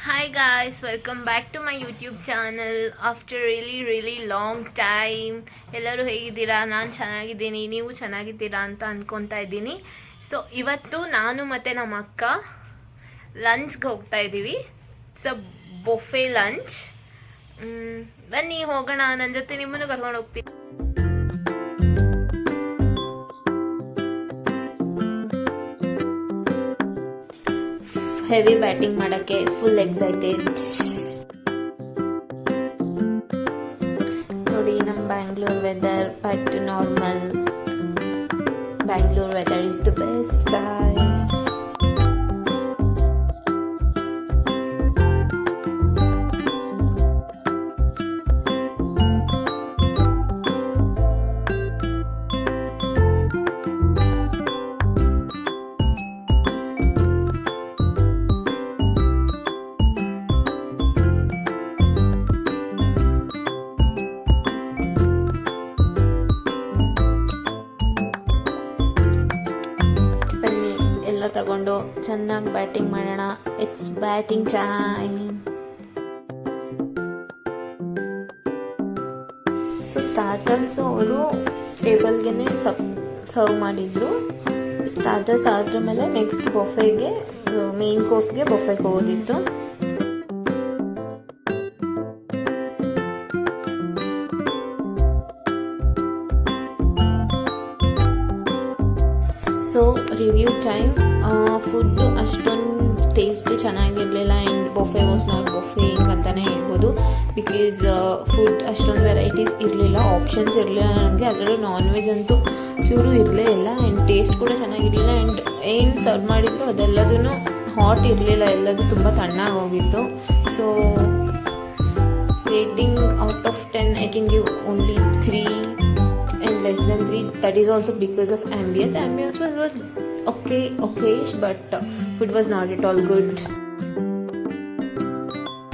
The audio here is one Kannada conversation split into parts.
Hi guys, welcome back to my YouTube channel after really long time. ಎಲ್ಲರೂ ಹೇಗಿದ್ದೀರಾ? ನಾನು ಚೆನ್ನಾಗಿದ್ದೀನಿ, ನೀವು ಚೆನ್ನಾಗಿದ್ದೀರಾ ಅಂತ ಅನ್ಕೊತಾ ಇದ್ದೀನಿ. ಸೊ ಇವತ್ತು ನಾನು ಮತ್ತು ನಮ್ಮ ಅಕ್ಕ ಲಂಚ್ಗೆ ಹೋಗ್ತಾ ಇದ್ದೀವಿ. It's a buffet lunch. ಬನ್ನಿ ಹೋಗೋಣ, ನನ್ನ ಜೊತೆ ನಿಮ್ಮನ್ನು ಕರ್ಕೊಂಡು ಹೋಗ್ತೀನಿ. ಹೆವಿ ಬ್ಯಾಟಿಂಗ್ ಮಾಡೋಕ್ಕೆ ಫುಲ್ ಎಕ್ಸೈಟೆಡ್. ನೋಡಿ ನಮ್ಮ Bangalore weather back to normal. Bangalore weather is the best guys. ತಗೊಂಡು ಚೆನ್ನಾಗಿ ಬ್ಯಾಟಿಂಗ್ ಮಾಡೋಣ. It's batting time. So starters ಅವರು ಟೇಬಲ್ಗೆ ಸರ್ವ್ ಮಾಡಿದ್ರು. ಸ್ಟಾರ್ಟರ್ಸ್ ಆದ್ರ ಮೇಲೆ ನೆಕ್ಸ್ಟ್ ಬೊಫೆಗೆ, ಮೇನ್ ಕೋರ್ಸ್ಗೆ ಬೊಫೆಗೆ ಹೋಗಿತ್ತು. So review time. ಫುಡ್ಡು ಅಷ್ಟೊಂದು ಟೇಸ್ಟ್ ಚೆನ್ನಾಗಿರಲಿಲ್ಲ. And buffet was not buffet ಅಂತಲೇ ಹೇಳ್ಬೋದು. ಬಿಕಾಸ್ ಫುಡ್ ಅಷ್ಟೊಂದು ವೆರೈಟೀಸ್ ಇರಲಿಲ್ಲ, ಆಪ್ಷನ್ಸ್ ಇರಲಿಲ್ಲ ನನಗೆ. ಅದರಲ್ಲೂ ನಾನ್ ವೆಜ್ ಅಂತೂ ಚೂರು ಇರಲೇ ಇಲ್ಲ. ಆ್ಯಂಡ್ ಟೇಸ್ಟ್ ಕೂಡ ಚೆನ್ನಾಗಿರಲಿಲ್ಲ. ಆ್ಯಂಡ್ ಏನು ಸರ್ವ್ ಮಾಡಿದ್ರು ಅದೆಲ್ಲದೂ ಹಾಟ್ ಇರಲಿಲ್ಲ, ಎಲ್ಲದೂ ತುಂಬ ತಣ್ಣಾಗಿ ಹೋಗಿತ್ತು. So rating out of 10 I can give only 3 and less than 3. That is also because of ambience. Ambience was okayish, but food was not at all good.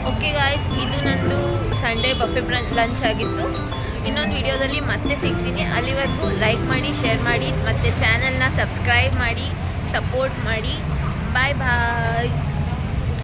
Okay guys, ಇದು ನಂದು ಸಂಡೇ ಬಫೆ ಲಂಚ್ ಆಗಿತ್ತು. ಇನ್ನೊಂದು ವಿಡಿಯೋದಲ್ಲಿ ಮತ್ತೆ ಸಿಗ್ತೀನಿ. ಅಲ್ಲಿವರೆಗೂ ಲೈಕ್ ಮಾಡಿ, ಶೇರ್ ಮಾಡಿ, ಮತ್ತು ಚಾನಲ್ನ ಸಬ್ಸ್ಕ್ರೈಬ್ ಮಾಡಿ, ಸಪೋರ್ಟ್ ಮಾಡಿ. ಬಾಯ್ ಬಾಯ್.